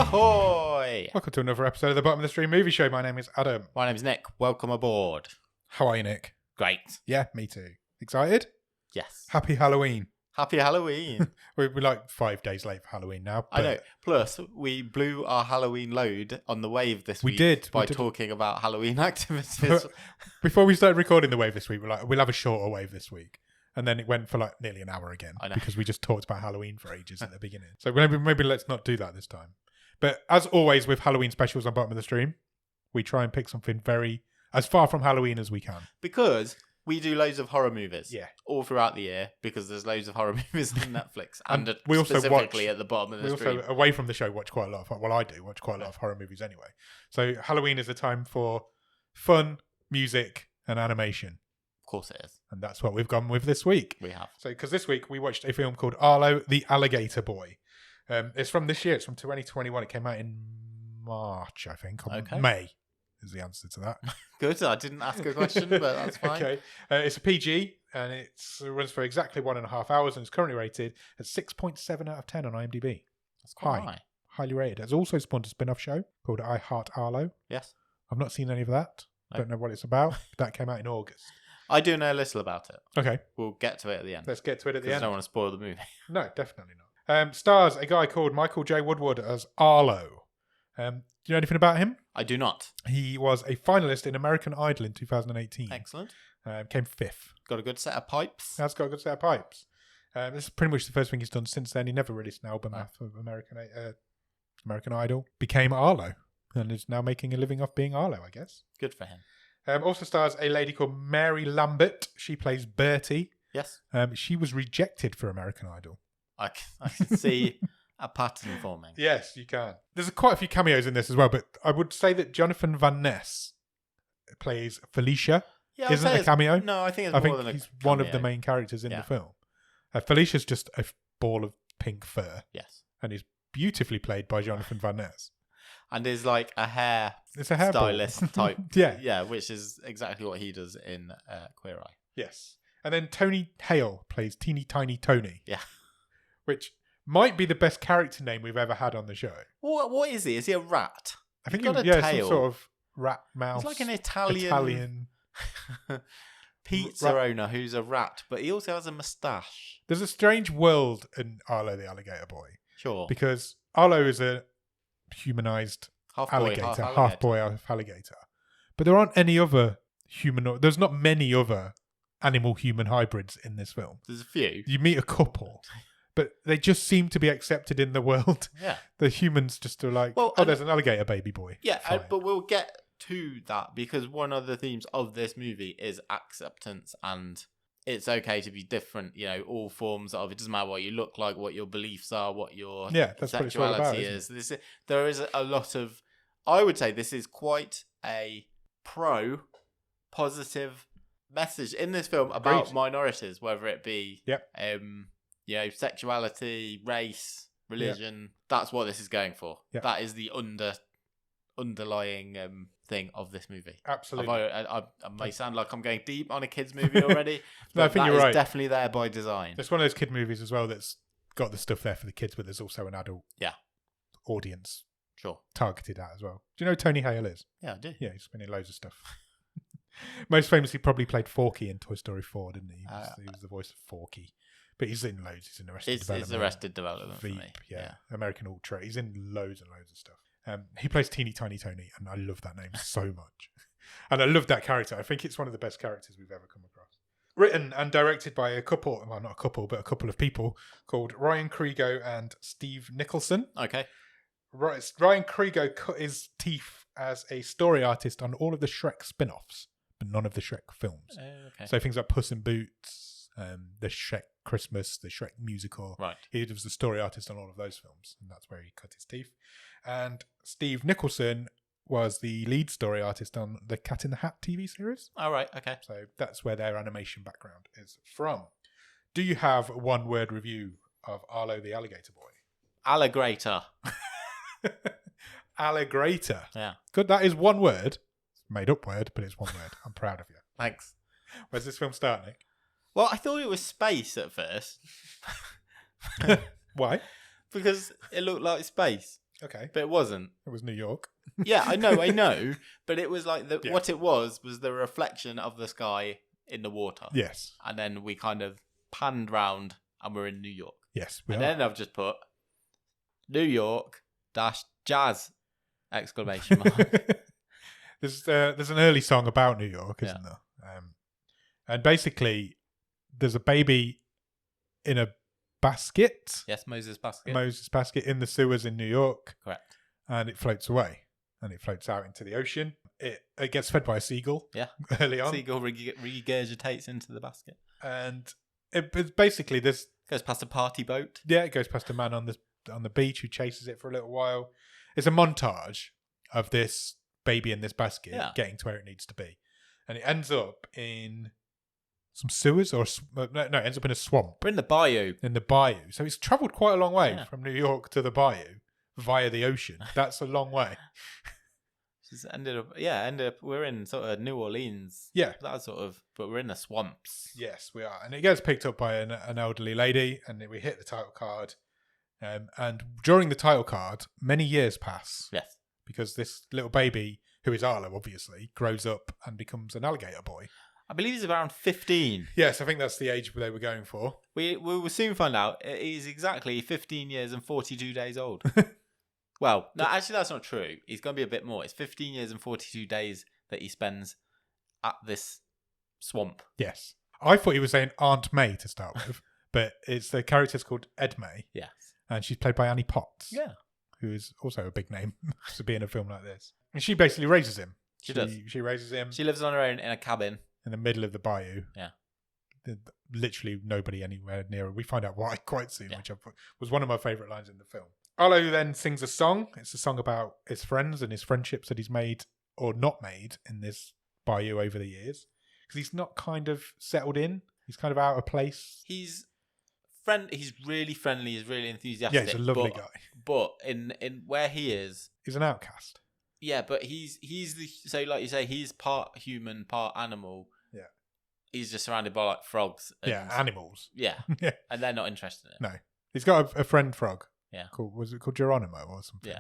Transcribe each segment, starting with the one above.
Ahoy! Welcome to another episode of the Bottom of the Stream Movie Show. My name is Adam. My name's Nick. Welcome aboard. How are you, Nick? Great. Yeah, me too. Excited? Yes. Happy Halloween. Happy Halloween. We're like 5 days late for Halloween now. I know. Plus, we blew our Halloween load on the wave this week. We did. By talking about Halloween activities. Before we started recording the wave this week, we're like, we'll have a shorter wave this week. And then it went for like nearly an hour again because we just talked about Halloween for ages at the beginning. So maybe let's not do that this time. But as always with Halloween specials on Bottom of the Stream, we try and pick something as far from Halloween as we can. Because we do loads of horror movies. Yeah. All throughout the year because there's loads of horror movies on Netflix. and we also specifically at the bottom of the stream. Also, away from the show, watch quite a lot of, I do watch quite a lot of horror movies anyway. So Halloween is a time for fun, music and animation. Of course it is. And that's what we've gone with this week. We have. So, because this week we watched a film called Arlo The Alligator Boy. It's from this year. It's from 2021. It came out in March, I think. May is the answer to that. Good. I didn't ask a question, but that's fine. Okay. It's a PG and it runs for exactly 1.5 hours and it's currently rated at 6.7 out of 10 on IMDb. That's quite high. Highly rated. It's also spawned a spin-off show called I Heart Arlo. Yes. I've not seen any of that. No. Don't know what it's about. That came out in August. I do know a little about it. Okay. We'll get to it at the end. Let's get to it at the end. I don't want to spoil the movie. No, definitely not. Stars a guy called Michael J. Woodward as Arlo. Do you know anything about him? I do not. He was a finalist in American Idol in 2018. Excellent. Came 5th. Got a good set of pipes. That's got a good set of pipes. This is pretty much the first thing he's done since then. He never released an album after American Idol. Became Arlo and is now making a living off being Arlo, I guess. Good for him. Also stars a lady called Mary Lambert. She plays Bertie. Yes. She was rejected for American Idol. I can see a pattern forming. Yes, you can. There's quite a few cameos in this as well, but I would say that Jonathan Van Ness plays Felicia. Yeah, isn't a cameo? No, I think it's more than a cameo. He's one of the main characters in the film. Felicia's just a ball of pink fur. Yes. And is beautifully played by Jonathan Van Ness. And is like a hair stylist type. Yeah, which is exactly what he does in Queer Eye. Yes. And then Tony Hale plays Teeny Tiny Tony. Yeah. Which might be the best character name we've ever had on the show. What is he? Is he a rat? I think he's got a tail. Some sort of rat mouse. He's like an Italian pizza owner who's a rat, but he also has a moustache. There's a strange world in Arlo the Alligator Boy. Sure. Because Arlo is a humanized half boy, half alligator. But there aren't any other there's not many other animal-human hybrids in this film. There's a few. You meet a couple, but they just seem to be accepted in the world. Yeah. The humans just are like, there's an alligator baby boy. Yeah, but we'll get to that because one of the themes of this movie is acceptance and it's okay to be different, all forms of it. Doesn't matter what you look like, what your beliefs are, what your sexuality is. There is a lot of, I would say this is quite a positive message in this film about minorities, whether it be sexuality, race, religion. Yep. That's what this is going for. Yep. That is the underlying thing of this movie. Absolutely. I may sound like I'm going deep on a kids movie already. No, I think you're right. It's definitely there by design. It's one of those kid movies as well that's got the stuff there for the kids, but there's also an adult audience targeted at as well. Do you know who Tony Hale is? Yeah, I do. Yeah, he's been in loads of stuff. Most famously probably played Forky in Toy Story 4, didn't he? He was the voice of Forky. But he's in loads. He's in Arrested Development. It's Arrested Development Veep, for me. Yeah. American Ultra. He's in loads and loads of stuff. He plays Teeny Tiny Tony, and I love that name so much. And I love that character. I think it's one of the best characters we've ever come across. Written and directed by a couple of people called Ryan Crego and Steve Nicholson. Okay. Ryan Crego cut his teeth as a story artist on all of the Shrek spin-offs, but none of the Shrek films. Okay. So things like Puss in Boots, the Shrek Christmas, the Shrek musical. Right. He was the story artist on all of those films, and that's where he cut his teeth. And Steve Nicholson was the lead story artist on the Cat in the Hat TV series. All right, okay. So that's where their animation background is from. Do you have a one-word review of Arlo the Alligator Boy? Alligator. Alligator. Yeah. Good, that is one word. Made up word, but it's one word. I'm proud of you. Thanks. Where's this film start, Nick? Well, I thought it was space at first. Why? Because it looked like space. Okay. But it wasn't. It was New York. Yeah, I know. But it was like what it was the reflection of the sky in the water. Yes. And then we kind of panned round and we're in New York. Yes, then I've just put New York -jazz exclamation mark. There's an early song about New York, isn't there? And basically, there's a baby in a basket. Yes, Moses basket. Moses basket in the sewers in New York. Correct. And it floats away. And it floats out into the ocean. It gets fed by a seagull. Yeah. Early on. Seagull regurgitates into the basket. And it's basically this... Goes past a party boat. Yeah, it goes past a man on the beach who chases it for a little while. It's a montage of this baby in this basket getting to where it needs to be. And it ends up in some sewers or... No, it ends up in a swamp. We're in the bayou. In the bayou. So it's travelled quite a long way from New York to the bayou via the ocean. That's a long way. Just ended up, we're in sort of New Orleans. Yeah. That sort of, but we're in the swamps. Yes, we are. And it gets picked up by an elderly lady, and we hit the title card. And during the title card, many years pass. Yes. Because this little baby, who is Arlo, obviously, grows up and becomes an alligator boy. I believe he's around 15. Yes, I think that's the age they were going for. We will soon find out. He's exactly 15 years and 42 days old. Well, no, actually, that's not true. He's going to be a bit more. It's 15 years and 42 days that he spends at this swamp. Yes. I thought he was saying Aunt May to start with, but the character's called Edme. Yes. And she's played by Annie Potts. Yeah. Who is also a big name to be in a film like this. And she basically raises him. She does. She raises him. She lives on her own in a cabin. In the middle of the bayou. Yeah. Literally nobody anywhere near her. We find out why quite soon, which was one of my favourite lines in the film. Arlo then sings a song. It's a song about his friends and his friendships that he's made or not made in this bayou over the years. Because he's not kind of settled in. He's kind of out of place. He's really friendly. He's really enthusiastic. Yeah, he's a lovely guy. But in where he is... He's an outcast. Yeah, but he's so like you say, he's part human, part animal. Yeah. He's just surrounded by like frogs. And, animals. Yeah. Yeah. And they're not interested in it. No. He's got a friend frog. Yeah. Was it called Geronimo or something? Yeah.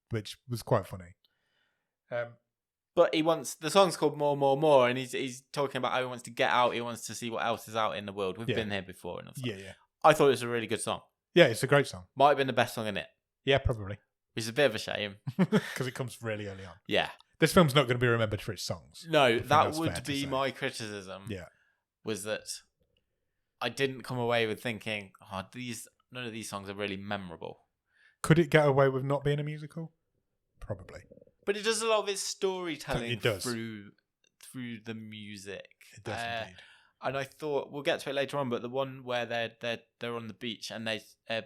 Which was quite funny. But the song's called More, More, More, and he's talking about how he wants to get out, he wants to see what else is out in the world. We've been here before. And yeah. I thought it was a really good song. Yeah, it's a great song. Might have been the best song in it. Yeah, probably. Which is a bit of a shame. Because it comes really early on. Yeah. This film's not going to be remembered for its songs. No, that would be my criticism. Yeah. Was that I didn't come away with thinking, none of these songs are really memorable. Could it get away with not being a musical? Probably. But it does a lot of its storytelling it does. through the music. It does indeed. And I thought we'll get to it later on, but the one where they're on the beach and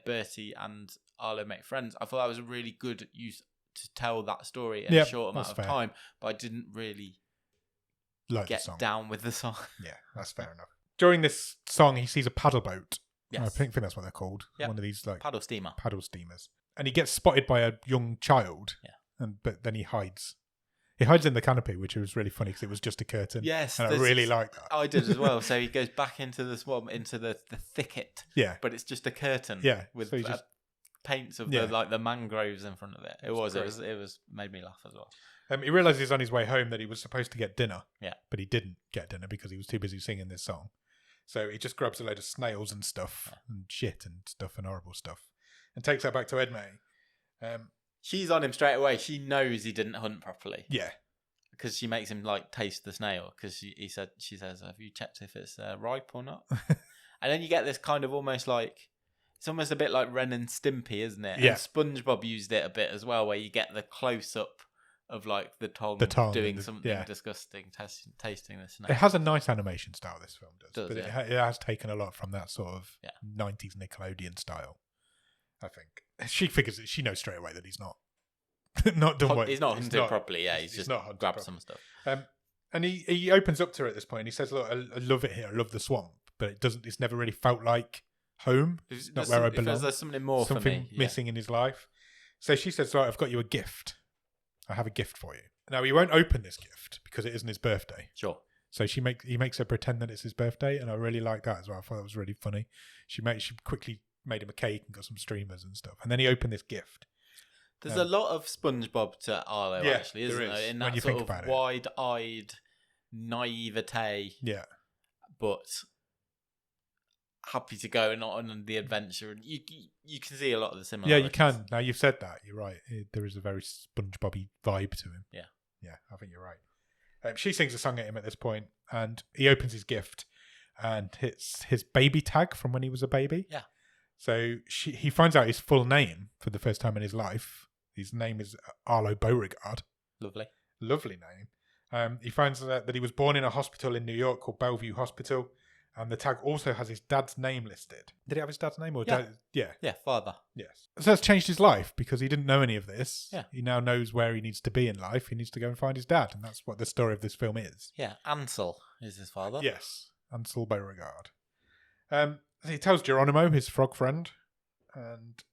Bertie and Arlo make friends, I thought that was a really good use to tell that story in a short amount of time. But I didn't really get down with the song. Yeah, that's fair enough. During this song, he sees a paddle boat. Yes. I think that's what they're called. Yep. One of these like paddle steamers. And he gets spotted by a young child. Yeah. But then he hides. He hides in the canopy, which was really funny because it was just a curtain. Yes. And I really like that. I did as well. So he goes back into the swamp, into the thicket. Yeah. But it's just a curtain. Yeah. With paints of the mangroves in front of it. It was made me laugh as well. He realises on his way home that he was supposed to get dinner. Yeah. But he didn't get dinner because he was too busy singing this song. So he just grabs a load of snails and stuff and shit and stuff and horrible stuff and takes that back to Edme. She's on him straight away. She knows he didn't hunt properly. Yeah. Because she makes him like taste the snail because she says, have you checked if it's ripe or not? And then you get this kind of almost like, it's almost a bit like Ren and Stimpy, isn't it? Yeah. And SpongeBob used it a bit as well, where you get the close up of like the tongue doing something disgusting, tasting the snail. It has a nice animation style, this film does. But yeah. It has taken a lot from that sort of 90s Nickelodeon style, I think. She figures it, she knows straight away that he's not done well. He's not hunted properly, yeah. He's just not grabbed some stuff. And he opens up to her at this point and he says, look, I love it here, I love the swamp, but it's never really felt like home. It's not where I belong. There's something more for me. Something missing in his life. So she says, right, I've got you a gift. I have a gift for you. Now, he won't open this gift because it isn't his birthday. Sure. So he makes her pretend that it's his birthday, and I really like that as well. I thought that was really funny. She quickly made him a cake and got some streamers and stuff. And then he opened this gift. There's a lot of SpongeBob to Arlo, actually, isn't there? In that sort of wide-eyed naivete. Yeah. But happy to go on the adventure. And you can see a lot of the similarities. Yeah, you can. Now you've said that. You're right. There is a very SpongeBob-y vibe to him. Yeah. Yeah, I think you're right. She sings a song at him at this point, and he opens his gift, and it's his baby tag from when he was a baby. Yeah. So he finds out his full name for the first time in his life. His name is Arlo Beauregard. Lovely name. He finds out that he was born in a hospital in New York called Bellevue Hospital, and the tag also has his dad's name listed. Did he have his dad's name? Yeah, father. Yes. So that's changed his life because he didn't know any of this. Yeah. He now knows where he needs to be in life. He needs to go and find his dad, and that's what the story of this film is. Yeah, Ansel is his father. Yes, Ansel Beauregard. He tells Geronimo, his frog friend, and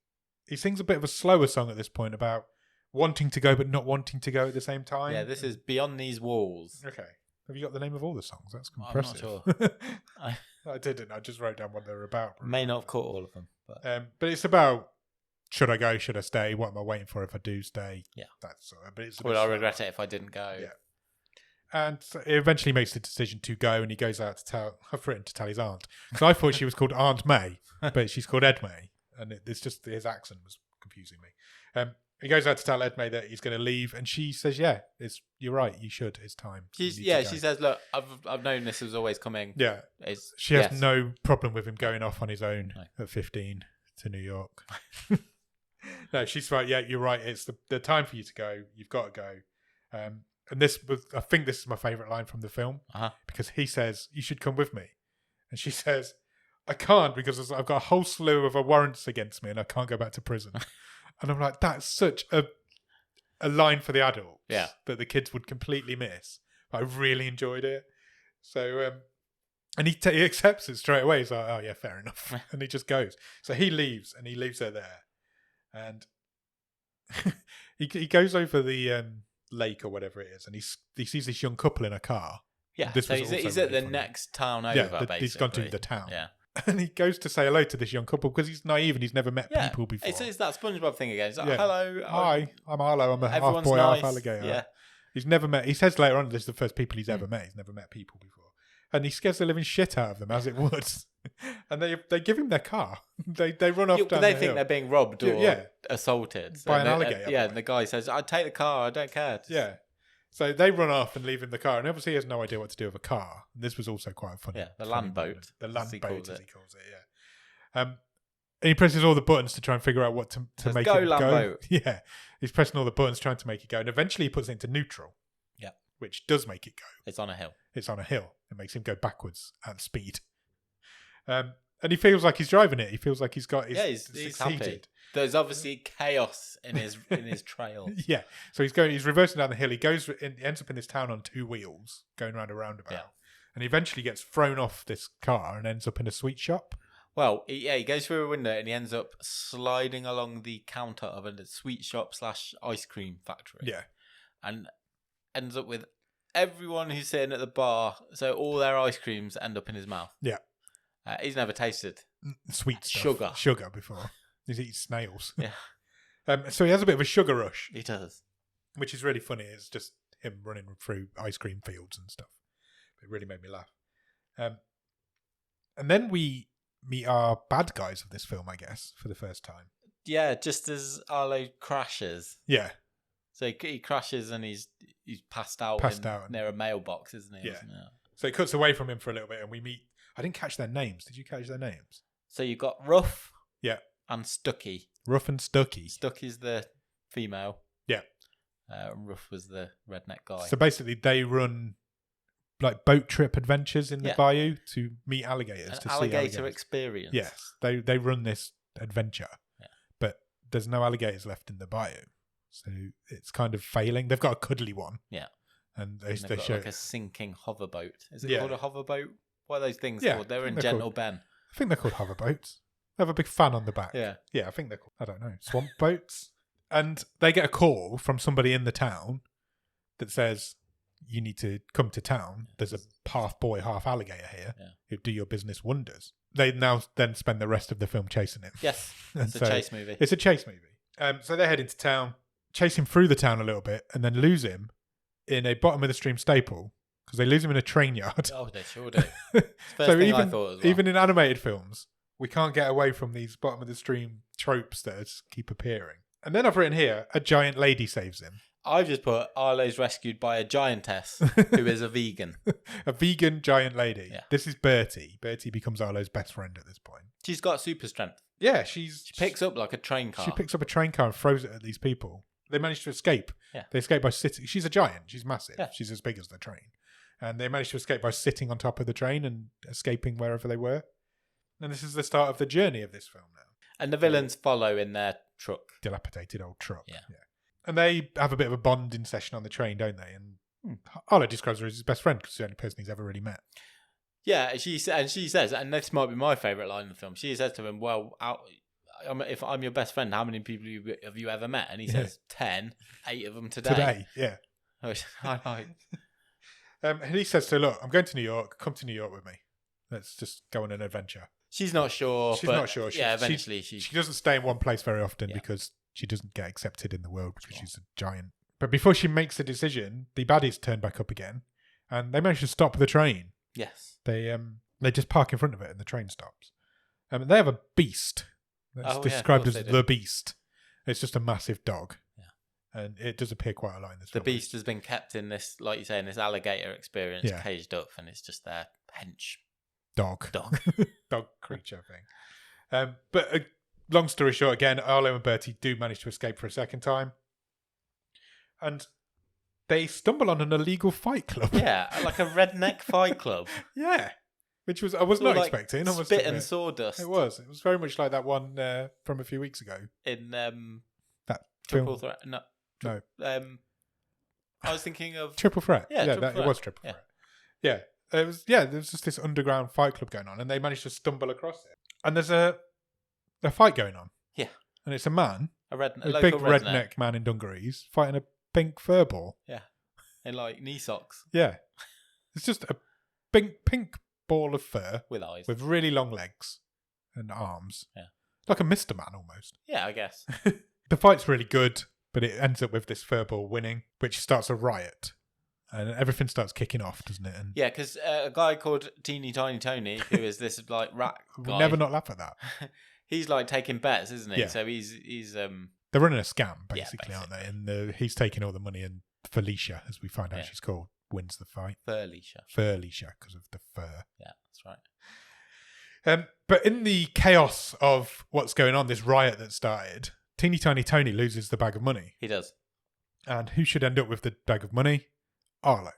he sings a bit of a slower song at this point about wanting to go but not wanting to go at the same time. Yeah, this is Beyond These Walls. Okay. Have you got the name of all the songs? That's impressive. I'm not sure. I didn't. I just wrote down what they're about. May not have caught all of them. But it's about, should I go? Should I stay? What am I waiting for if I do stay? Yeah. That's but it's Would I regret it if I didn't go? Yeah. And so he eventually makes the decision to go, and he goes out to tell. I've written to tell his aunt. So I thought she was called Aunt May, but she's called Ed May, and it's just his accent was confusing me. He goes out to tell Ed May that he's going to leave, and she says, "Yeah, you're right. You should. It's time." She says, "Look, I've known this was always coming." Yeah, she has no problem with him going off on his own at 15 to New York. No, she's right. Yeah, you're right. It's the time for you to go. You've got to go. And I think this is my favourite line from the film because he says, "You should come with me," and she says, "I can't because I've got a whole slew of warrants against me and I can't go back to prison." And I'm like, that's such a line for the adults that the kids would completely miss. I really enjoyed it. So, and he accepts it straight away. He's like, "Oh yeah, fair enough," and he just goes. So he leaves, and he leaves her there, and he goes over the lake or whatever it is, and he sees this young couple in a car. Yeah, so he's at the next town over, basically. He's gone to the town. Yeah. And he goes to say hello to this young couple because he's naive and he's never met people before. It's that SpongeBob thing again. It's like, hello. Hi, I'm Arlo. I'm a half boy, half alligator. Yeah. He's never met... He says later on this is the first people he's ever met. He's never met people before. And he scares the living shit out of them, as it would. And they give him their car. They run off down the hill. They think they're being robbed or assaulted. By an alligator. And the guy says, "I'd take the car. I don't care." Yeah. So they run off and leave him the car. And obviously he has no idea what to do with a car. And this was also quite funny. Yeah, the Lambert. The Lambert, as he calls it, yeah. And he presses all the buttons to try and figure out what to make it go. Lambert. Yeah. He's pressing all the buttons trying to make it go. And eventually he puts it into neutral. Yeah. Which does make it go. It's on a hill. It makes him go backwards at speed. And he feels like he's driving it. He feels like he's got he's happy. There's obviously chaos in his trail. Yeah. So he's reversing down the hill. He ends up in this town on two wheels, going around a roundabout. Yeah. And he eventually gets thrown off this car and ends up in a sweet shop. Well, he goes through a window and he ends up sliding along the counter of a sweet shop / ice cream factory. Yeah. And ends up with everyone who's sitting at the bar, so all their ice creams end up in his mouth. Yeah. He's never tasted sweet stuff. Sugar before. He's eaten snails. Yeah. So he has a bit of a sugar rush. He does. Which is really funny. It's just him running through ice cream fields and stuff. It really made me laugh. And then we meet our bad guys of this film, I guess, for the first time. Yeah, just as Arlo crashes. Yeah. So he crashes and he's passed out near a mailbox, isn't he? Yeah. So it cuts away from him for a little bit and we meet... I didn't catch their names. Did you catch their names? So you've got Ruff. Yeah. And Stucky. Ruff and Stucky. Stucky's the female. Yeah. Ruff was the redneck guy. So basically they run like boat trip adventures in the bayou to meet alligators. See alligator experience. Yes. They run this adventure. Yeah. But there's no alligators left in the bayou. So it's kind of failing. They've got a cuddly one. Yeah. And they show like a sinking hoverboat. Is it called a hoverboat? What are those things called? They're in Gentle Ben. I think they're called hoverboats. They have a big fan on the back. Yeah. Yeah, I think they're called, I don't know, swamp boats. And they get a call from somebody in the town that says, "You need to come to town. There's a half boy, half alligator here who do your business wonders." They now then spend the rest of the film chasing him. Yes, it's a chase movie. It's a chase movie. So they head into town, chase him through the town a little bit, and then lose him in a bottom of the stream staple because they lose him in a train yard. Oh, they sure do. First thing I thought as well. Even in animated films, we can't get away from these bottom of the stream tropes that keep appearing. And then I've written here, a giant lady saves him. I've just put Arlo's rescued by a giantess who is a vegan. A vegan giant lady. Yeah. This is Bertie. Bertie becomes Arlo's best friend at this point. She's got super strength. Yeah, she picks up like a train car. She picks up a train car and throws it at these people. They manage to escape. Yeah. They escape by sitting. She's a giant. She's massive. Yeah. She's as big as the train. And they manage to escape by sitting on top of the train and escaping wherever they were. And this is the start of the journey of this film now. And the villains follow in their truck. Dilapidated old truck. Yeah. And they have a bit of a bonding session on the train, don't they? And Arlo describes her as his best friend because she's the only person he's ever really met. Yeah, she says, and this might be my favourite line in the film, she says to him, well, if I'm your best friend, how many people have you ever met? And he says, 10, 8 of them today. Yeah. Which I like. And he says to her, look, I'm going to New York. Come to New York with me. Let's just go on an adventure. She's not sure. She doesn't stay in one place very often because she doesn't get accepted in the world because she's a giant. But before she makes the decision, the baddies turn back up again, and they manage to stop the train. Yes. They just park in front of it, and the train stops. They have a beast. That's described as the beast. It's just a massive dog. Yeah. And it does appear quite a lot in this film. The beast has been kept in this, like you say, in this alligator experience, caged up, and it's just their hench. Dog creature thing. But long story short, again, Arlo and Bertie do manage to escape for a second time. And they stumble on an illegal fight club. Yeah, like a redneck fight club. Yeah. Which I was not expecting. Spit and sawdust. It was very much like that one from a few weeks ago. In that Triple film. Threat. No. I was thinking of Triple Threat. Yeah, it was Triple Threat. Yeah. There was just this underground fight club going on, and they managed to stumble across it. And there's a fight going on. Yeah. And it's a man, a big redneck man in dungarees, fighting a pink fur ball. Yeah. In like knee socks. Yeah. It's just a pink ball of fur. With eyes. With really long legs and arms. Yeah. Like a Mr. Man almost. Yeah, I guess. The fight's really good, but it ends up with this fur ball winning, which starts a riot. And everything starts kicking off, doesn't it? And yeah, because a guy called Teeny Tiny Tony, who is this like rat guy. We'll never not laugh at that. He's like taking bets, isn't he? Yeah. So he's they're running a scam, basically, yeah, aren't they? And he's taking all the money, and Felicia, as we find out she's called, wins the fight. Felicia, because of the fur. Yeah, that's right. But in the chaos of what's going on, this riot that started, Teeny Tiny Tony loses the bag of money. He does. And who should end up with the bag of money? Arlo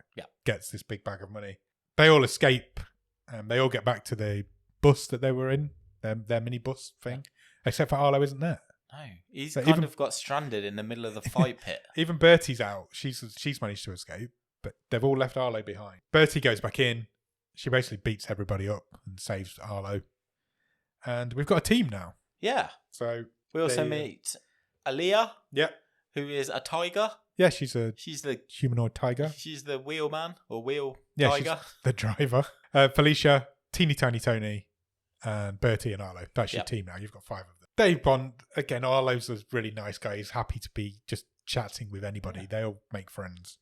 gets this big bag of money. They all escape, and they all get back to the bus that they were in, their mini bus thing, except for Arlo isn't there. No, he's kind of got stranded in the middle of the fight pit. Even Bertie's out. She's managed to escape, but they've all left Arlo behind. Bertie goes back in. She basically beats everybody up and saves Arlo. And we've got a team now. Yeah. So we also meet Aaliyah. Yeah. Who is a tiger. Yeah, she's the humanoid tiger. She's the wheelman or wheel She's tiger. the driver. Felicia, Teeny Tiny Tony, and Bertie and Arlo. That's your team now. You've got 5 of them. They bond. Again, Arlo's a really nice guy. He's happy to be just chatting with anybody. They all make friends.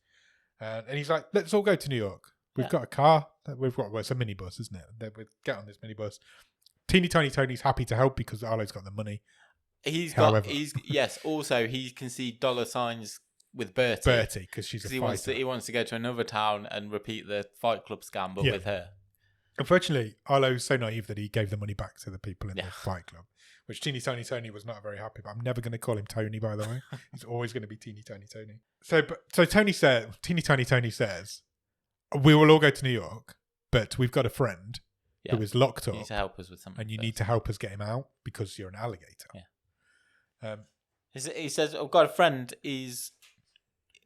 And he's like, let's all go to New York. We've got a car. It's a minibus, isn't it? We get on this minibus. Teeny Tiny Tony's happy to help because Arlo's got the money. Also, he can see dollar signs with Bertie. Because she's a fighter. He wants to go to another town and repeat the Fight Club scam, but with her. Unfortunately, Arlo's so naive that he gave the money back to the people in the Fight Club, which Teeny Tiny Tony was not very happy about. I'm never going to call him Tony, by the way. He's always going to be Teeny Tiny Tony. So Teeny Tiny Tony says, we will all go to New York, but we've got a friend who is locked up. You need to help us with something. And you need to help us get him out because you're an alligator. Yeah. He says, I've got a friend. He's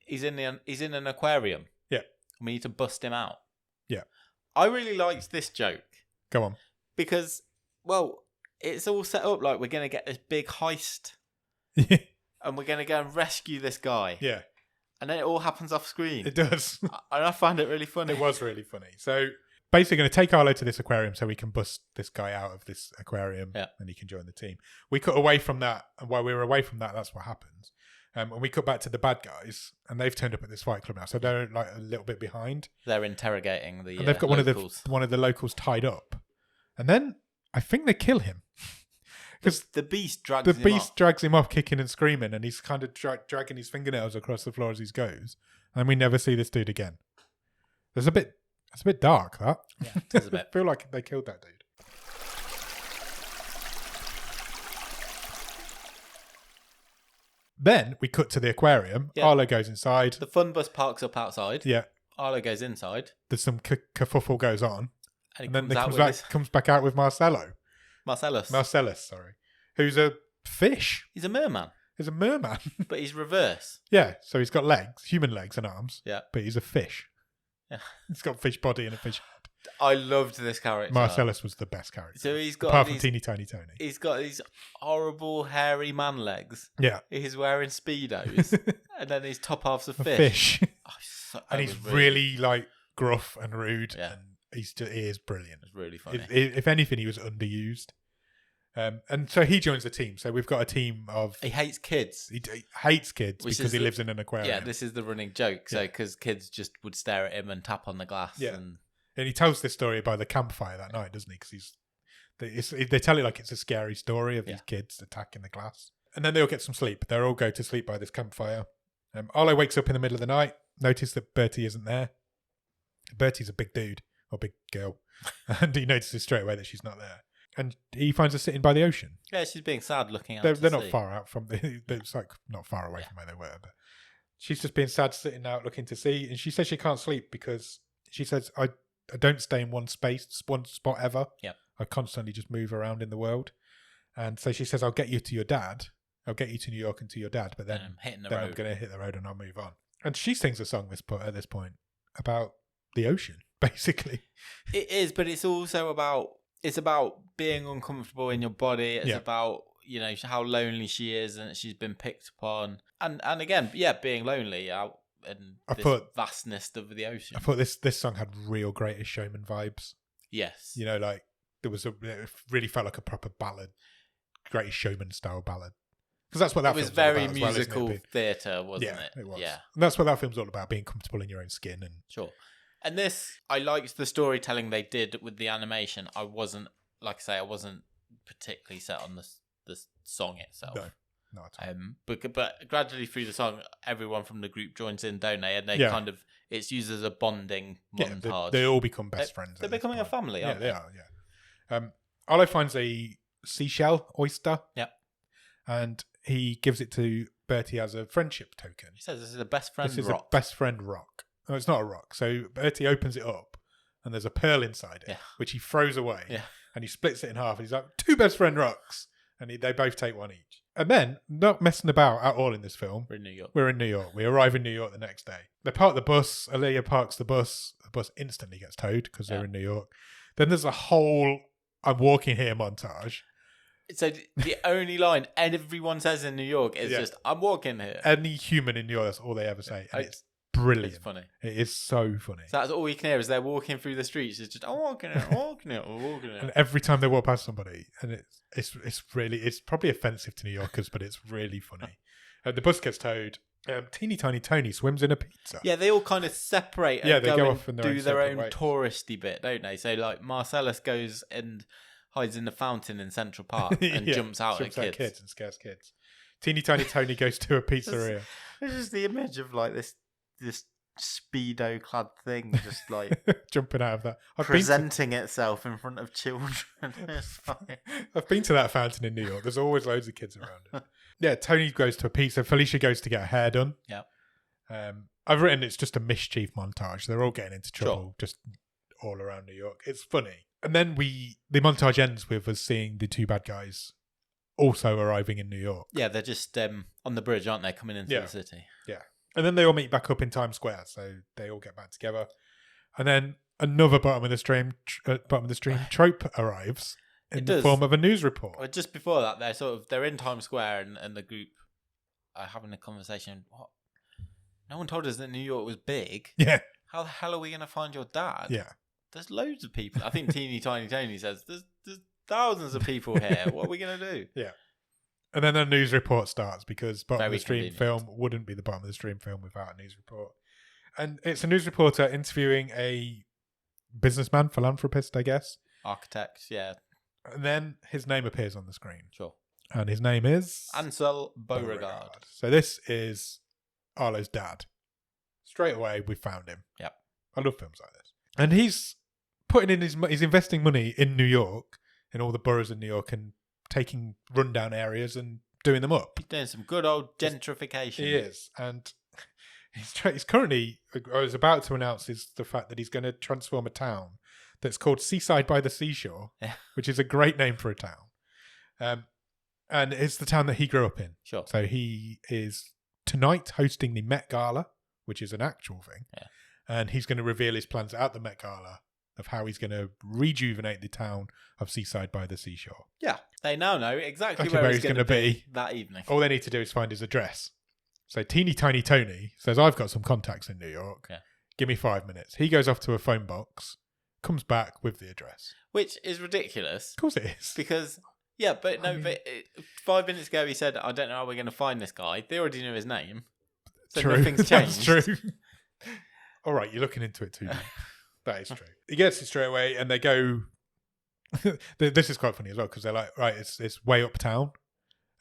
in an aquarium. Yeah. And we need to bust him out. Yeah. I really liked this joke. Go on. Because, it's all set up like we're going to get this big heist. And we're going to go and rescue this guy. Yeah. And then it all happens off screen. It does. And I find it really funny. It was really funny. So basically going to take Arlo to this aquarium so we can bust this guy out of this aquarium and he can join the team. We cut away from that, and while we were away from that, that's what happens. And we cut back to the bad guys, and they've turned up at this fight club now, so they're like a little bit behind. They're interrogating the and they've got locals. one of the locals tied up, and then I think they kill him because the beast drags him off, kicking and screaming, and he's kind of dragging his fingernails across the floor as he goes, and we never see this dude again. It's a bit dark, that. Yeah, it is a bit. I feel like they killed that dude. Then we cut to the aquarium. Yeah. Arlo goes inside. The fun bus parks up outside. Yeah. Arlo goes inside. There's some kerfuffle goes on. And then comes back out with Marcellus, sorry. Who's a fish. He's a merman. He's a merman. But he's reverse. Yeah, so he's got legs, human legs and arms. Yeah. But he's a fish. Yeah. He's got fish body and a fish head. I loved this character. Marcellus was the best character. So he's got apart from Teeny Tiny Tony. He's got these horrible hairy man legs. Yeah. He's wearing Speedos. And then his top half's a fish. And he's really like gruff and rude. Yeah. And he is brilliant. It's really funny. If anything, he was underused. And so he joins the team. So we've got a team of... He hates kids. He hates kids because he lives in an aquarium. Yeah, this is the running joke. So because kids just would stare at him and tap on the glass. Yeah. And he tells this story by the campfire that night, doesn't he? Because they tell it like it's a scary story of these kids attacking the glass. And then they all get some sleep. They all go to sleep by this campfire. Arlo wakes up in the middle of the night, notices that Bertie isn't there. Bertie's a big dude, or big girl. And he notices straight away that she's not there. And he finds her sitting by the ocean. Yeah, she's being sad looking out. They're not far out from it's like not far away from where they were, but she's just being sad sitting out looking to sea. And she says she can't sleep because she says, I don't stay in one spot ever. Yeah. I constantly just move around in the world. And so she says, I'll get you to your dad. I'll get you to New York and to your dad, but then I'm going to hit the road and I'll move on. And she sings a song at this point about the ocean, basically. It is, but it's also about being uncomfortable in your body. It's about, how lonely she is and she's been picked upon. And again, being lonely out in vastness of the ocean. I thought this song had real Greatest Showman vibes. Yes. Like it really felt like a proper ballad, Greatest Showman style ballad. Because that's what that film was very about musical theatre, wasn't it? It was. Yeah. And that's what that film's all about, being comfortable in your own skin. And sure. And this, I liked the storytelling they did with the animation. I wasn't particularly set on the song itself. No, not at all. But gradually through the song, everyone from the group joins in, don't they? And they kind of, it's used as a bonding montage. They all become best friends. They're becoming a family, aren't they? They are, yeah. Arlo finds a seashell oyster. Yeah. And he gives it to Bertie as a friendship token. He says this is a best friend rock. This is a best friend rock. No, it's not a rock. So Bertie opens it up and there's a pearl inside it, which he throws away. Yeah. And he splits it in half and he's like, 2 best friend rocks. And they both take one each. And then, not messing about at all in this film. We're in New York. We arrive in New York the next day. They park the bus. Aaliyah parks the bus. The bus instantly gets towed because they're in New York. Then there's a whole I'm walking here montage. So the only line everyone says in New York is just, I'm walking here. Any human in New York, that's all they ever say. And it's brilliant. It's funny. It is so funny. So that's all you can hear as they're walking through the streets. It's just, I'm walking here, I'm walking here, I'm walking here. And every time they walk past somebody, and it's probably offensive to New Yorkers, but it's really funny. The bus gets towed. Teeny Tiny Tony swims in a pizza. Yeah, they all kind of separate and they go off and do their own touristy bit, don't they? So like Marcellus goes and hides in the fountain in Central Park and jumps out at kids and scares kids. Teeny Tiny Tony goes to a pizzeria. It's just the image of like this Speedo clad thing just like jumping out of that, presenting itself in front of children. I've been to that fountain in New York. There's always loads of kids around it. Yeah, Tony goes to a pizza. Felicia goes to get her hair done. Yeah. I've written it's just a mischief montage. They're all getting into trouble just all around New York. It's funny. And then the montage ends with us seeing the 2 bad guys also arriving in New York. Yeah, they're just on the bridge, aren't they, coming into the city? Yeah. And then they all meet back up in Times Square, so they all get back together. And then another bottom of the stream trope arrives in the form of a news report. Well, just before that, they're in Times Square and the group are having a conversation. What? No one told us that New York was big. Yeah. How the hell are we going to find your dad? Yeah. there's loads of people. I think Teeny Tiny Tony says, there's thousands of people here. What are we going to do? Yeah. And then the news report starts because bottom Very of the stream convenient. film wouldn't be the bottom of the stream film without a news report. And it's a news reporter interviewing a businessman, philanthropist, I guess. Architects, yeah. And then his name appears on the screen. Sure. And his name is... Ansel Beauregard. So this is Arlo's dad. Straight away, we found him. Yep. I love films like this. And he's putting in he's investing money in New York, in all the boroughs in New York, and taking rundown areas and doing them up. He's doing some good old gentrification. He is. And he's currently, I was about to announce the fact that he's going to transform a town that's called Seaside by the Seashore, which is a great name for a town. And it's the town that he grew up in. Sure. So he is tonight hosting the Met Gala, which is an actual thing. Yeah. And he's going to reveal his plans at the Met Gala of how he's going to rejuvenate the town of Seaside by the Seashore. Yeah. They now know exactly where he's going to be that evening. All they need to do is find his address. So Teeny Tiny Tony says, I've got some contacts in New York. Yeah. Give me 5 minutes. He goes off to a phone box, comes back with the address. Which is ridiculous. Of course it is. Because, yeah, but no, but 5 minutes ago he said, I don't know how we're going to find this guy. They already knew his name. So true. Nothing's changed. That's true. All right, you're looking into it too deep. That is true. He gets it straight away and they go... This is quite funny as well because they're like, right, it's way uptown.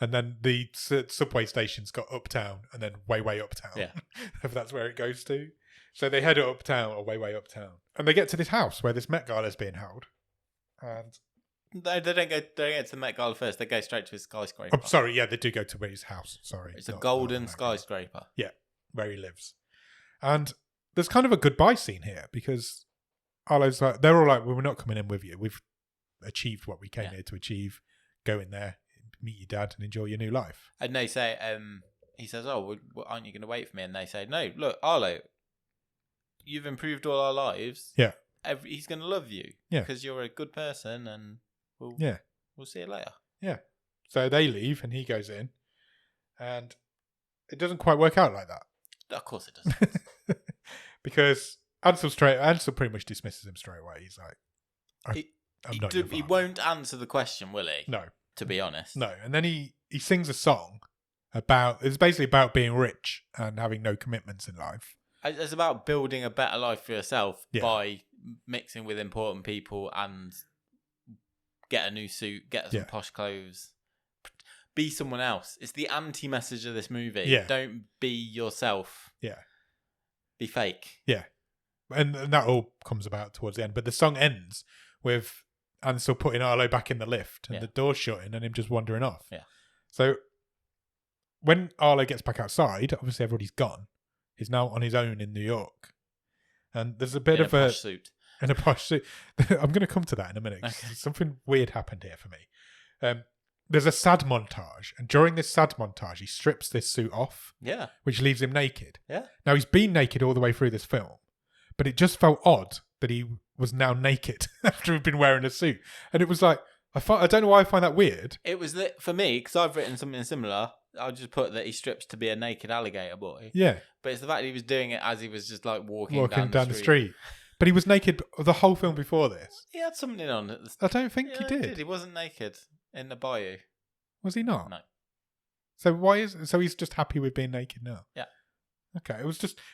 And then the subway station's got uptown and then way uptown. Yeah. If that's where it goes to. So they head uptown or way uptown. And they get to this house where this Met Gala is being held. And... No, they don't get to the Met Gala first. They go straight to his skyscraper. Oh, sorry, yeah, they do go to his house. Sorry. It's a golden skyscraper. Yeah, where he lives. And there's kind of a goodbye scene here because Arlo's like, they're all like, well, we're not coming in with you. We've achieved what we came here to achieve. Go in there, meet your dad and enjoy your new life. And they say, he says, oh, well, aren't you going to wait for me? And they say, no, look, Arlo, you've improved all our lives. Yeah. He's going to love you. Yeah. Because you're a good person and we'll see you later. Yeah. So they leave and he goes in and it doesn't quite work out like that. Of course it doesn't. Because Ansel pretty much dismisses him straight away. He's like, I'm not your father. He won't answer the question, will he? No. To be honest. No. And then he sings a song it's basically about being rich and having no commitments in life. It's about building a better life for yourself by mixing with important people and get a new suit, get some posh clothes. Be someone else. It's the anti-message of this movie. Yeah. Don't be yourself. Yeah. Be fake. Yeah. And that all comes about towards the end. But the song ends with Ansel putting Arlo back in the lift and the door shutting and him just wandering off. Yeah. So when Arlo gets back outside, obviously everybody's gone. He's now on his own in New York. And there's a bit of a posh suit. In a posh suit. I'm going to come to that in a minute. Okay. Something weird happened here for me. There's a sad montage. And during this sad montage, he strips this suit off. Yeah. Which leaves him naked. Yeah. Now, he's been naked all the way through this film. But it just felt odd that he was now naked after he'd been wearing a suit. And it was like, I don't know why I find that weird. It was for me, because I've written something similar. I'll just put that he strips to be a naked alligator boy. Yeah. But it's the fact that he was doing it as he was just like walking down the street. But he was naked the whole film before this. He had something on. I don't think he did. He wasn't naked in the bayou. Was he not? No. So he's just happy with being naked now? Yeah. Okay.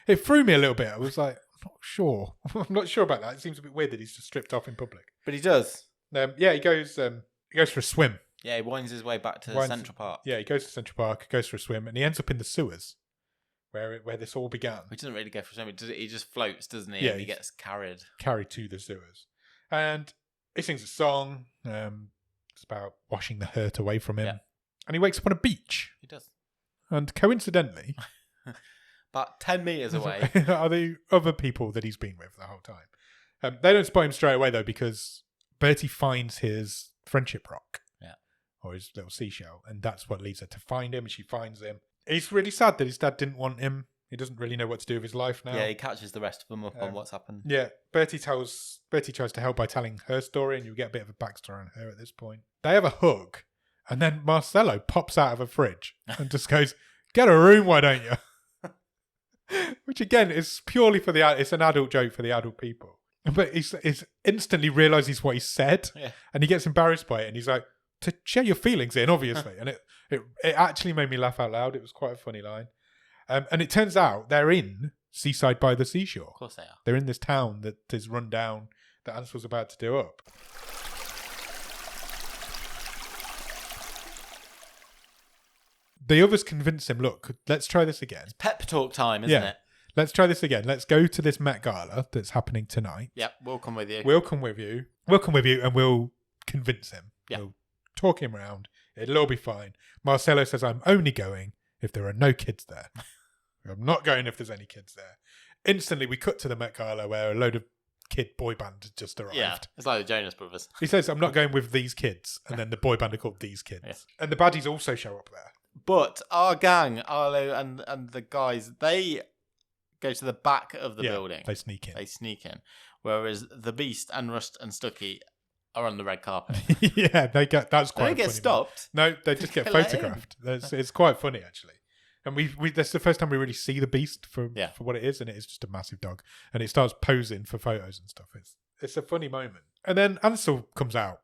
It threw me a little bit. I was like, I'm not sure. I'm not sure about that. It seems a bit weird that he's just stripped off in public. But he does. He goes for a swim. Yeah, he winds his way back to Central Park. Yeah, he goes to Central Park, goes for a swim, and he ends up in the sewers where this all began. He doesn't really go for a swim. He just floats, doesn't he? Yeah, and he gets carried to the sewers. And he sings a song. It's about washing the hurt away from him. Yeah. And he wakes up on a beach. He does. And coincidentally... about 10 metres away... are the other people that he's been with the whole time. They don't spot him straight away, though, because Bertie finds his friendship rock. Yeah. Or his little seashell. And that's what leads her to find him. And she finds him. He's really sad that his dad didn't want him. He doesn't really know what to do with his life now. Yeah, he catches the rest of them up on what's happened. Yeah, Bertie tries to help by telling her story, and you get a bit of a backstory on her at this point. They have a hug, and then Marcello pops out of a fridge and just goes, "Get a room, why don't you?" Which again is purely it's an adult joke for the adult people. But he's instantly realizes what he said, and he gets embarrassed by it, and he's like, to share your feelings in, obviously. And it actually made me laugh out loud. It was quite a funny line. And it turns out they're in Seaside by the Seashore. Of course they are. They're in this town that is run down that Ansel's about to do up. The others convince him, look, let's try this again. It's pep talk time, isn't it? Let's try this again. Let's go to this Met Gala that's happening tonight. Yep, we'll come with you. We'll come with you, and we'll convince him. Yeah. We'll talk him around. It'll all be fine. Marcello says, I'm only going if there are no kids there. I'm not going if there's any kids there. Instantly, we cut to the Met Gala where a load of kid boy band had just arrived. Yeah, it's like the Jonas Brothers. He says, I'm not going with these kids. And then the boy band are called These Kids. Yeah. And the baddies also show up there. But our gang, Arlo and the guys, they go to the back of the building. They sneak in. Whereas the Beast and Rust and Stucky are on the red carpet. Yeah, that's quite funny. They get stopped. No, they just get photographed. It's quite funny, actually. And we that's the first time we really see the Beast for what it is, and it is just a massive dog. And it starts posing for photos and stuff. It's a funny moment. And then Ansel comes out.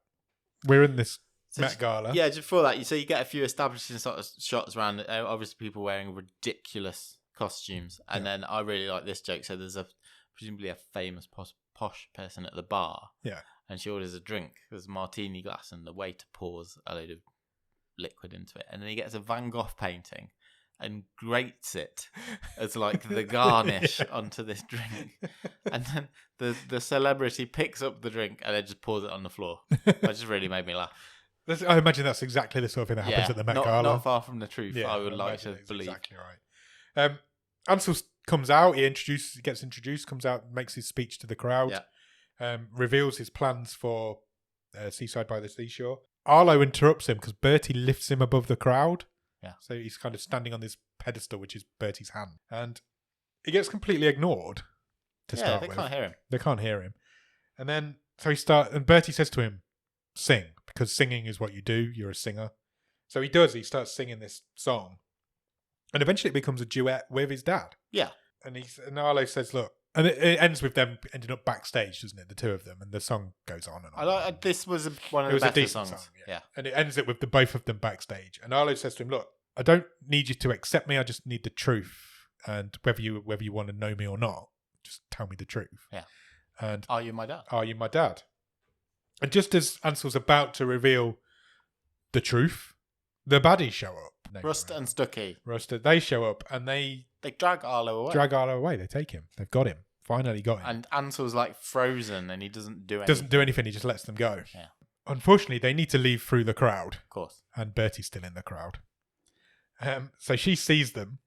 We're in this Met Gala. Yeah, just before that, you get a few establishing sort of shots around. Obviously, people wearing ridiculous costumes, and then I really like this joke. So there's presumably a famous posh person at the bar. Yeah, and she orders a drink. There's a martini glass, and the waiter pours a load of liquid into it, and then he gets a Van Gogh painting and grates it as like the garnish onto this drink, and then the celebrity picks up the drink and then just pours it on the floor. That just really made me laugh. I imagine that's exactly the sort of thing that happens at the Met Gala. Not far from the truth, I would like to believe. Exactly right. Ansel comes out, gets introduced, comes out, makes his speech to the crowd, reveals his plans for Seaside by the Seashore. Arlo interrupts him because Bertie lifts him above the crowd. Yeah. So he's kind of standing on this pedestal, which is Bertie's hand. And he gets completely ignored to start with. Yeah, they can't hear him. They can't hear him. And then, and Bertie says to him, sing, because singing is what you do. You're a singer. So he does. He starts singing this song. And eventually it becomes a duet with his dad. Yeah. And Arlo says, look, and it ends with them ending up backstage, doesn't it? The two of them. And the song goes on and on. This was one of the better songs. Song, yeah. And it ends it with the both of them backstage. And Arlo says to him, look, I don't need you to accept me. I just need the truth. And whether you want to know me or not, just tell me the truth. Yeah. And are you my dad? Are you my dad? And just as Ansel's about to reveal the truth, the baddies show up. Rust and Stucky. They show up and they drag Arlo away. They take him. They've got him. Finally got him. And Ansel's like frozen and he doesn't do anything. Doesn't do anything. He just lets them go. Yeah. Unfortunately, they need to leave through the crowd. Of course. And Bertie's still in the crowd. So she sees them.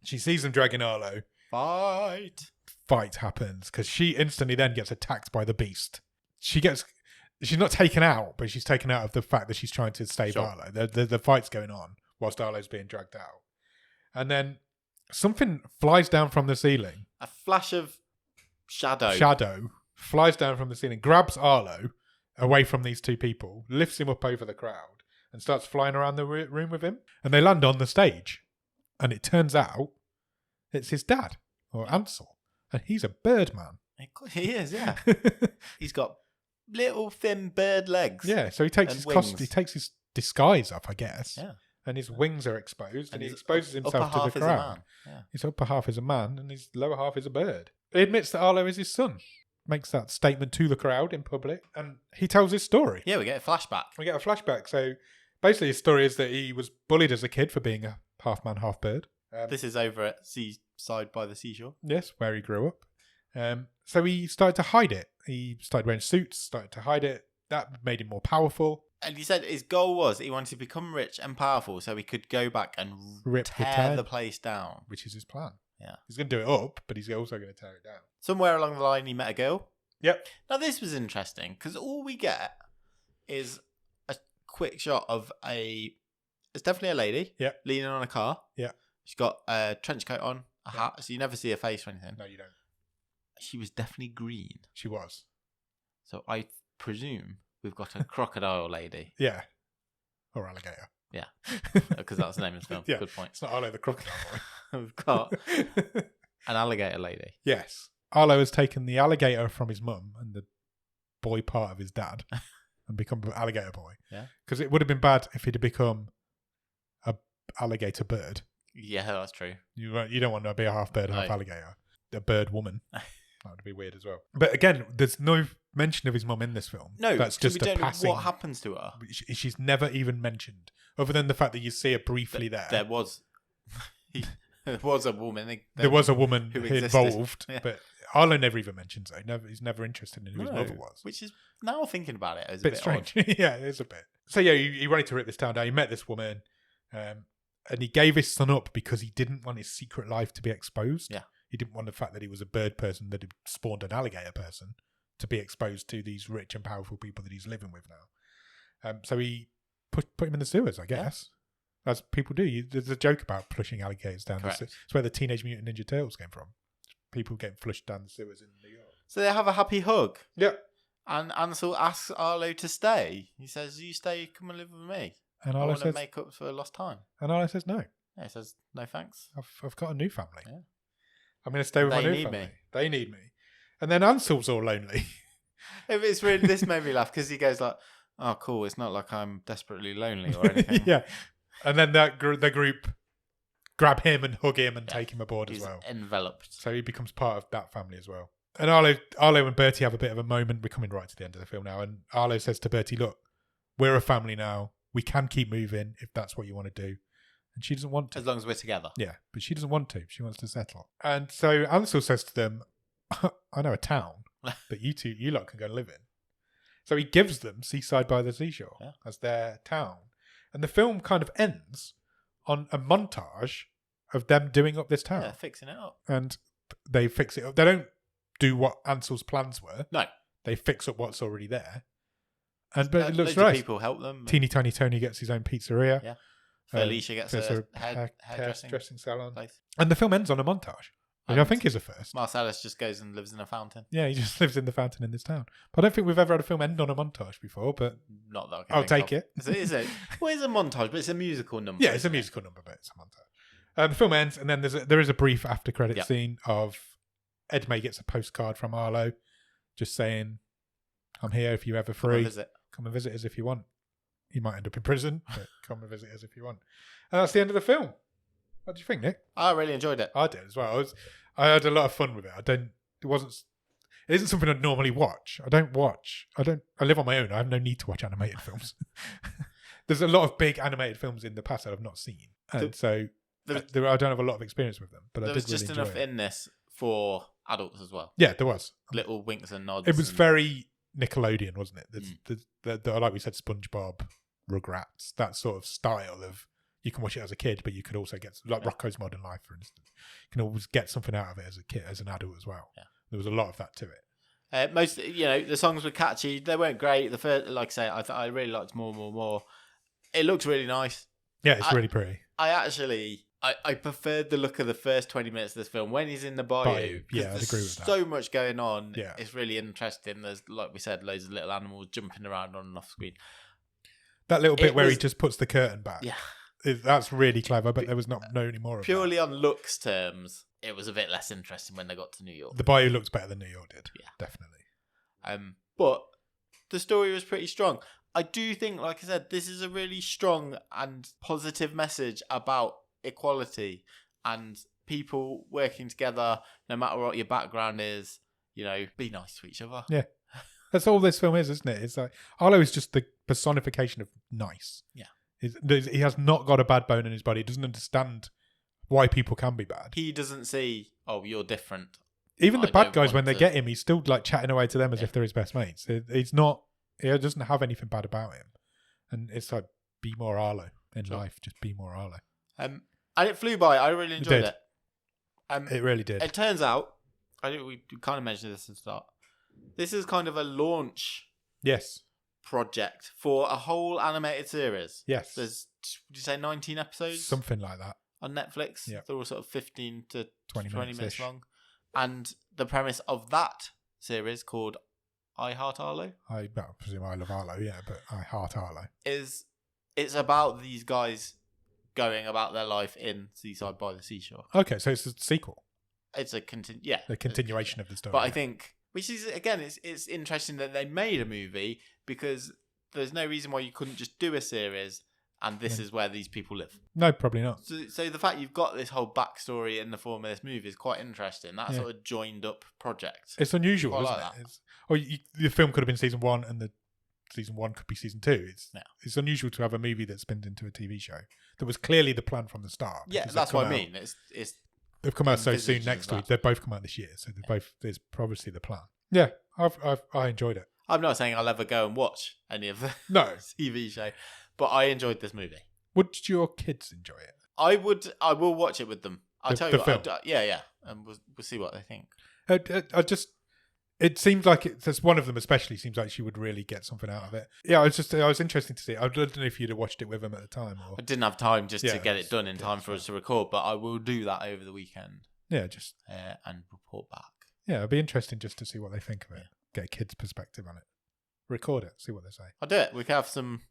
She sees them dragging Arlo. Fight happens because she instantly then gets attacked by the Beast. She's not taken out, but she's taken out of the fact that she's trying to save Arlo. The fight's going on whilst Arlo's being dragged out. And then something flies down from the ceiling. A flash of shadow flies down from the ceiling, grabs Arlo away from these two people, lifts him up over the crowd, and starts flying around the room with him. And they land on the stage. And it turns out it's his dad, or Ansel. And he's a bird man. He is, yeah. He's got little thin bird legs. Yeah, so he takes his disguise off, I guess. Yeah. And his wings are exposed, and he exposes himself to the crowd. Yeah. His upper half is a man, and his lower half is a bird. He admits that Arlo is his son. Makes that statement to the crowd in public, and he tells his story. Yeah, we get a flashback. So basically his story is that he was bullied as a kid for being a half man, half bird. This is over at Seaside by the Seashore. Yes, where he grew up. So he started to hide it. He started wearing suits, started to hide it. That made him more powerful. And he said his goal was he wanted to become rich and powerful so he could go back and tear the place down. Which is his plan. Yeah. He's going to do it up, but he's also going to tear it down. Somewhere along the line he met a girl. Yep. Now this was interesting because all we get is a quick shot of it's definitely a lady. Yep. Leaning on a car. Yeah. She's got a trench coat on, a hat, so you never see her face or anything. No, you don't. She was definitely green. She was. So I presume we've got a crocodile lady. Yeah. Or alligator. Yeah. Because that's the name of the film. Yeah. Good point. It's not Arlo the Crocodile Boy. We've got an alligator lady. Yes. Arlo has taken the alligator from his mum and the boy part of his dad and become an alligator boy. Yeah. Because it would have been bad if he'd have become a alligator bird. Yeah, that's true. You don't want to be a half bird, half alligator. A bird woman. That would be weird as well. But again, there's no mention of his mum in this film. No, that's just we a don't passing. know what happens to her. She's never even mentioned, other than the fact that you see her briefly there. There was a woman. There was a woman who involved, yeah. but Arlo never even mentions her. He's never interested in who his mother was. Which is, now thinking about it, is a bit strange. Yeah, it is a bit. So yeah, he wanted to rip this town down. He met this woman, and he gave his son up because he didn't want his secret life to be exposed. Yeah. He didn't want the fact that he was a bird person that had spawned an alligator person to be exposed to these rich and powerful people that he's living with now. So he put him in the sewers, I guess. Yeah. As people do. There's a joke about flushing alligators down the sewers. It's where the Teenage Mutant Ninja Turtles came from. People getting flushed down the sewers in New York. So they have a happy hug. Yeah. And Ansel asks Arlo to stay. He says, "You stay, come and live with me. And I Arlo want to says, make up for lost time." And Arlo says no. Yeah, he says, "No thanks. I've got a new family. Yeah. I'm going to stay with my new family. They need me." And then Ansel's all lonely. It's really, this made me laugh because he goes like, "Oh, cool. It's not like I'm desperately lonely or anything." Yeah. And then the group grab him and hug him and take him aboard as well. Enveloped. So he becomes part of that family as well. And Arlo and Bertie have a bit of a moment. We're coming right to the end of the film now. And Arlo says to Bertie, "Look, we're a family now. We can keep moving if that's what you want to do." And she doesn't want to. As long as we're together. Yeah, but she doesn't want to. She wants to settle. And so Ansel says to them, "I know a town that you lot can go and live in." So he gives them Seaside by the Seashore as their town. And the film kind of ends on a montage of them doing up this town. Yeah, fixing it up. And they fix it up. They don't do what Ansel's plans were. No. They fix up what's already there. But it looks nice. nice. People help them. Teeny Tiny Tony gets his own pizzeria. Yeah. Felicia gets a hairdressing salon. Place. And the film ends on a montage, which I think is a first. Marcellus just goes and lives in a fountain. Yeah, he just lives in the fountain in this town. But I don't think we've ever had a film end on a montage before, but not that I'll take it. Is it? Well, it's a montage, but it's a musical number. Yeah, it's a musical number, but it's a montage. The film ends, and then there is a brief after credit scene of Edmé gets a postcard from Arlo, just saying, "I'm here if you're ever free. Come and visit us if you want. You might end up in prison, but come and visit us if you want." And that's the end of the film. What do you think, Nick? I really enjoyed it. I did as well. I had a lot of fun with it. It isn't something I'd normally watch. I live on my own. I have no need to watch animated films. There's a lot of big animated films in the past that I've not seen. And I don't have a lot of experience with them. But there was just enough in this for adults as well. Yeah, there was. Little winks and nods. It was very Nickelodeon, wasn't it? Like we said, SpongeBob, Rugrats, that sort of style of, you can watch it as a kid, but you could also get, like Rocko's Modern Life, for instance. You can always get something out of it as a kid, as an adult as well. Yeah. There was a lot of that to it. Most, the songs were catchy. They weren't great. The first, like I say, I really liked more. It looks really nice. Yeah, it's really pretty. I preferred the look of the first 20 minutes of this film when he's in the bayou. Yeah, I'd agree with that. So much going on. Yeah. It's really interesting. There's, like we said, loads of little animals jumping around on and off screen. That little bit where he just puts the curtain back. Yeah. That's really clever, but there was not any more of purely that. on looks terms, it was a bit less interesting when they got to New York. The bayou looks better than New York did. Yeah. Definitely. But the story was pretty strong. I do think, like I said, this is a really strong and positive message about equality and people working together, no matter what your background is, be nice to each other. Yeah. That's all this film is, isn't it? It's like, Arlo is just the personification of nice. Yeah. He has not got a bad bone in his body. He doesn't understand why people can be bad. He doesn't see, oh, you're different. Even the bad guys, when they get him, he's still like chatting away to them as if they're his best mates. He doesn't have anything bad about him. And it's like, be more Arlo in life. Just be more Arlo. And it flew by. I really enjoyed it. It really did. It turns out, we kind of mentioned this at the start, this is kind of a launch project for a whole animated series. Yes. There's, did you say 19 episodes? Something like that. On Netflix. Yeah. They're all sort of 15 to 20 minutes long. And the premise of that series, called I Heart Arlo. I presume I love Arlo, yeah, but I Heart Arlo. It's about these guys going about their life in Seaside by the Seashore. Okay, so it's a sequel. It's a continuation of the story. But I think, which is again, it's interesting that they made a movie because there's no reason why you couldn't just do a series. And this is where these people live. No, probably not. So the fact you've got this whole backstory in the form of this movie is quite interesting. That sort of joined up project. It's unusual, isn't it? The film could have been season 1 and the season 1 could be season 2. It's unusual to have a movie that spins into a TV show. That was clearly the plan from the start. Yeah, that's what I mean. They've come out so soon next week. They both come out this year. So there's obviously the plan. Yeah, I enjoyed it. I'm not saying I'll ever go and watch any of the TV show. But I enjoyed this movie. Would your kids enjoy it? I will watch it with them. I'll tell you what. Film. Yeah. And we'll see what they think. It seems like there's one of them especially seems like she would really get something out of it. Yeah, I was interesting to see. I don't know if you'd have watched it with them at the time. Or... I didn't have time to get it done in time for us to record, but I will do that over the weekend. Yeah, and report back. Yeah, it'll be interesting just to see what they think of it. Get a kid's perspective on it. Record it, see what they say. I'll do it. We can have some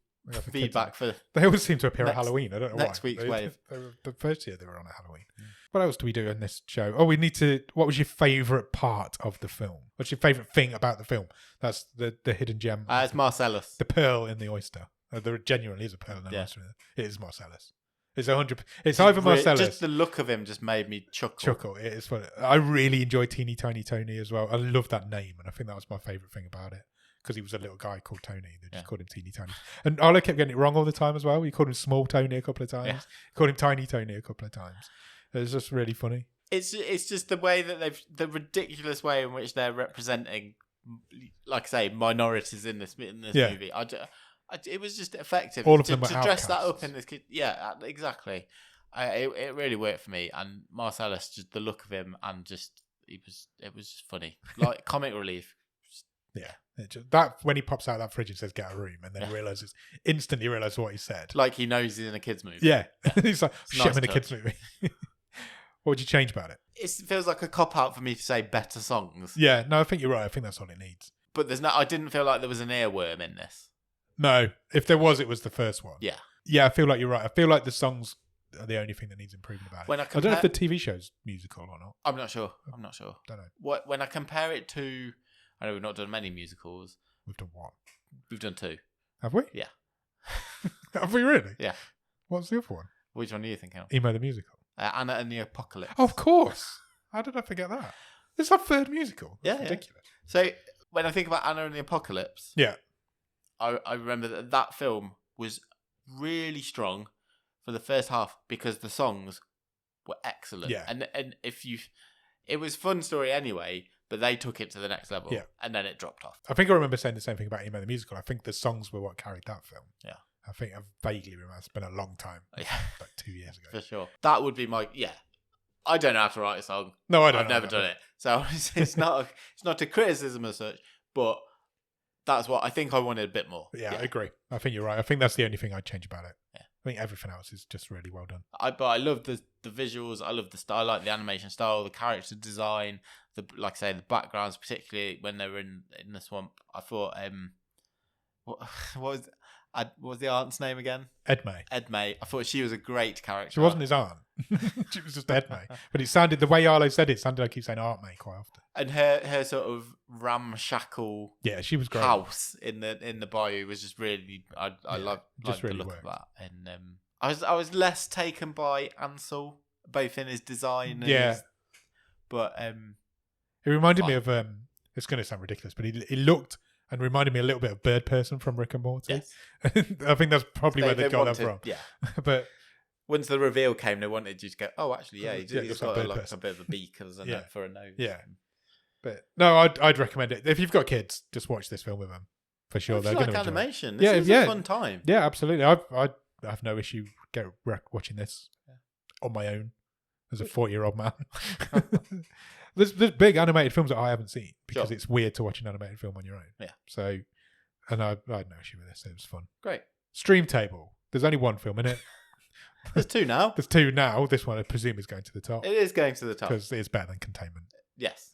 feedback for. They always seem to appear at Halloween. I don't know why. Next week's wave. The first year they were on at Halloween. What else do we do in this show? Oh, we need to. What was your favourite part of the film? What's your favourite thing about the film? That's the hidden gem. It's Marcellus. The pearl in the oyster. There genuinely is a pearl in the oyster. It is Marcellus. It's 100. It's either Marcellus. Just the look of him just made me chuckle. It is funny. I really enjoyed Teeny Tiny Tony as well. I love that name, and I think that was my favourite thing about it. Because he was a little guy called Tony. They just called him Teeny Tony. And Arlo kept getting it wrong all the time as well. He called him Small Tony a couple of times. Yeah. Called him Tiny Tony a couple of times. It was just really funny. It's just the way that the ridiculous way in which they're representing, like I say, minorities in this movie. It was just effective. All of them were to dress that up in this kid. Yeah, exactly. It really worked for me. And Marcellus, just the look of him, and just it was just funny, like comic relief. Yeah, that when he pops out of that fridge and says "get a room," and then instantly realizes what he said. Like he knows he's in a kids movie. Yeah. He's like, "Shit, I'm in a kids movie." What would you change about it? It feels like a cop out for me to say better songs. Yeah, no, I think you're right. I think that's all it needs. But I didn't feel like there was an earworm in this. No, if there was, it was the first one. Yeah. Yeah, I feel like you're right. I feel like the songs are the only thing that needs improvement about it. I don't know if the TV show's musical or not. I'm not sure. Don't know. When I compare it to... I know we've not done many musicals. We've done one. We've done 2. Have we? Yeah. Have we really? Yeah. What's the other one? Which one are you thinking of? Emo the Musical. Anna and the Apocalypse. Oh, of course. How did I forget that? It's our 3rd musical. That's ridiculous. So when I think about Anna and the Apocalypse, I remember that film was really strong for the first half because the songs were excellent. Yeah. And it was a fun story anyway, but they took it to the next level. Yeah. And then it dropped off. I think I remember saying the same thing about Emo the Musical. I think the songs were what carried that film. Yeah. I think I vaguely remember. It's been a long time. Yeah. Like 2 years ago. For sure. That would be my... Yeah. I don't know how to write a song. No, I don't. I've never done it. So it's not a criticism as such, but that's what I think I wanted a bit more. Yeah, I agree. I think you're right. I think that's the only thing I'd change about it. Yeah. I think everything else is just really well done. But I love the visuals. I love the style. I like the animation style, the character design, like I say, the backgrounds, particularly when they were in the swamp. I thought, what was the aunt's name again? Edme. I thought she was a great character. She wasn't his aunt. She was just Edme. But it sounded, the way Arlo said it, sounded like he was saying Aunt May quite often. And her sort of ramshackle she was great. House in the bayou was just really, I loved the look of that. And I was less taken by Ansel, both in his design and but it reminded me of it's going to sound ridiculous, but he looked and reminded me a little bit of Bird Person from Rick and Morty. Yes. I think that's probably where they got that from. Yeah. But once the reveal came, they wanted you to go, oh, actually, he's got a bit of a beak for a nose. Yeah. But no, I'd recommend it. If you've got kids, just watch this film with them. For sure. They're going to enjoy animation. It. This is a fun time. Yeah, absolutely. I have no issue watching this on my own as a 40-year-old man. There's big animated films that I haven't seen because it's weird to watch an animated film on your own. Yeah. So, and I had no issue with this. It was fun. Great. Stream Table. There's only one film in it. There's 2 now. There's 2 now. This one, I presume, is going to the top. It is going to the top. Because it's better than Containment. Yes.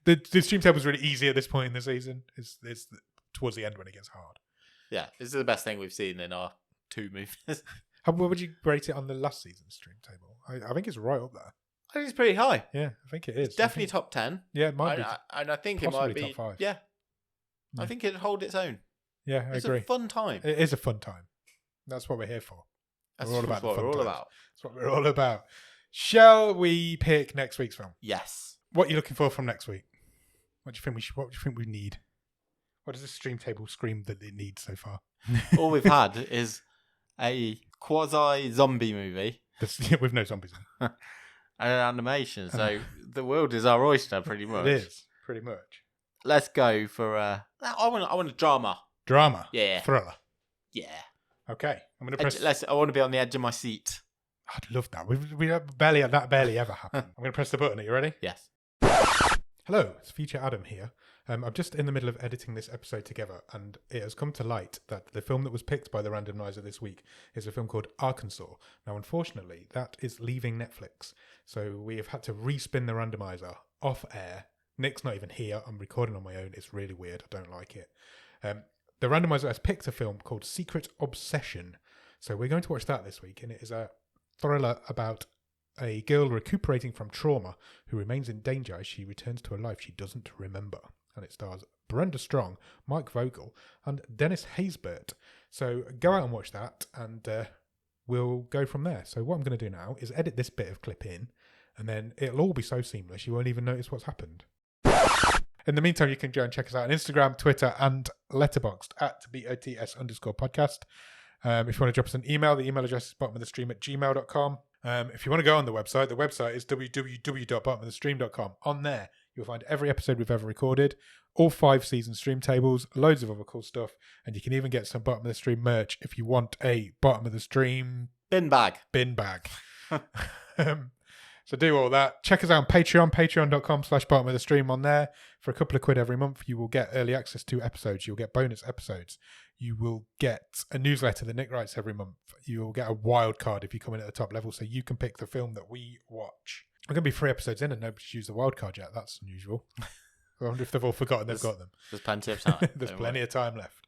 The Stream Table is really easy at this point in the season. It's towards the end when it gets hard. Yeah. This is the best thing we've seen in our 2 movies. What would you rate it on the last season's Stream Table? I think it's right up there. I think it's pretty high. Yeah, I think it is. It's definitely top 10. Yeah, it might be. And I think it might be top 5. Yeah. I think it'd hold its own. Yeah, I agree. It's a fun time. It is a fun time. That's what we're here for. That's what we're all about. That's what we're all about. Shall we pick next week's film? Yes. What are you looking for from next week? What do you think we need? What does the stream table scream that it needs so far? All we've had is a quasi-zombie movie. With no zombies in. And an animation. So the world is our oyster, pretty much. It is, pretty much. Let's go for I want a drama. Drama? Yeah. Thriller? Yeah. Okay. I'm going to press... I want to be on the edge of my seat. I'd love that. That barely ever happened. I'm going to press the button. Are you ready? Yes. Hello, it's Future Adam here. I'm just in the middle of editing this episode together, and it has come to light that the film that was picked by the randomizer this week is a film called Arkansas. Now, unfortunately, that is leaving Netflix, so we have had to respin the randomizer off air. Nick's not even here. I'm recording on my own. It's really weird. I don't like it. The randomizer has picked a film called Secret Obsession, so we're going to watch that this week, and it is a thriller about a girl recuperating from trauma who remains in danger as she returns to a life she doesn't remember. And it stars Brenda Strong, Mike Vogel, and Dennis Haysbert. So go out and watch that, and we'll go from there. So what I'm going to do now is edit this bit of clip in, and then it'll all be so seamless you won't even notice what's happened. In the meantime, you can go and check us out on Instagram, Twitter, and Letterboxd at BOTS_podcast. If you want to drop us an email, the email address is bottomofthestream@gmail.com. If you want to go on the website is www.bottomofthestream.com. On there, you'll find every episode we've ever recorded, all 5 season stream tables, loads of other cool stuff, and you can even get some Bottom of the Stream merch if you want a Bottom of the Stream bin bag. So do all that. Check us out on Patreon, patreon.com/Bottom of the Stream. On there, for a couple of quid every month, you will get early access to episodes. You'll get bonus episodes. You will get a newsletter that Nick writes every month. You will get a wild card if you come in at the top level, so you can pick the film that we watch. We're going to be 3 episodes in and nobody's used the wild card yet. That's unusual. I wonder if they've all forgotten they've got them. There's plenty of time. There's plenty of time left.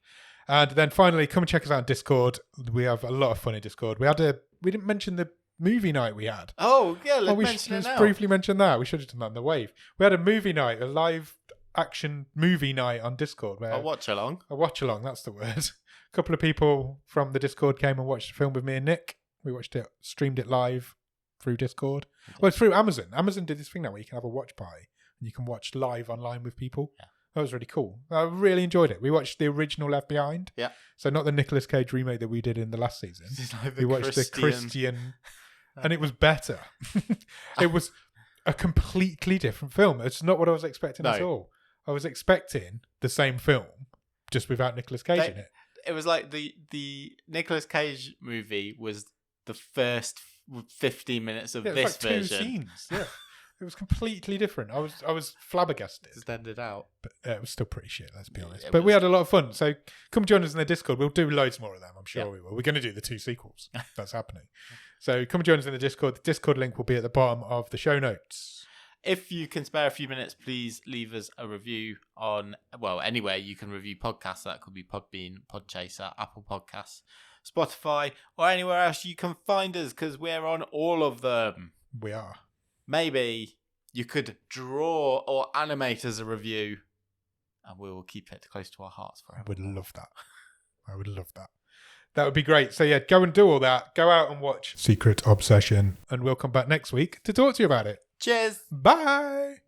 And then finally, come and check us out on Discord. We have a lot of fun in Discord. We didn't mention the movie night we had. Oh, yeah, let's briefly mention that. We should have done that on the wave. We had a movie night, a live action movie night on Discord. A watch along, that's the word. A couple of people from the Discord came and watched the film with me and Nick. We watched it, streamed it live through Discord. Well, it's through Amazon. Amazon did this thing now where you can have a watch party and you can watch live online with people. Yeah. That was really cool. I really enjoyed it. We watched the original Left Behind. Yeah. So not the Nicolas Cage remake that we did in the last season. We watched the Christian, and it was better. It was a completely different film. It's not what I was expecting at all. I was expecting the same film, just without Nicolas Cage in it. It was like the Nicolas Cage movie was the first 15 minutes of this like version. 2 scenes. Yeah. It was completely different. I was flabbergasted. Extended out. But it was still pretty shit, let's be honest. But we had a lot of fun. So come join us in the Discord. We'll do loads more of them. I'm sure we will. We're going to do the 2 sequels. That's happening. So come join us in the Discord. The Discord link will be at the bottom of the show notes. If you can spare a few minutes, please leave us a review on, anywhere you can review podcasts. That could be Podbean, Podchaser, Apple Podcasts, Spotify, or anywhere else you can find us, because we're on all of them. We are. Maybe you could draw or animate as a review, and we will keep it close to our hearts forever. I would love that. That would be great. So yeah, go and do all that. Go out and watch Secret Obsession, and we'll come back next week to talk to you about it. Cheers. Bye.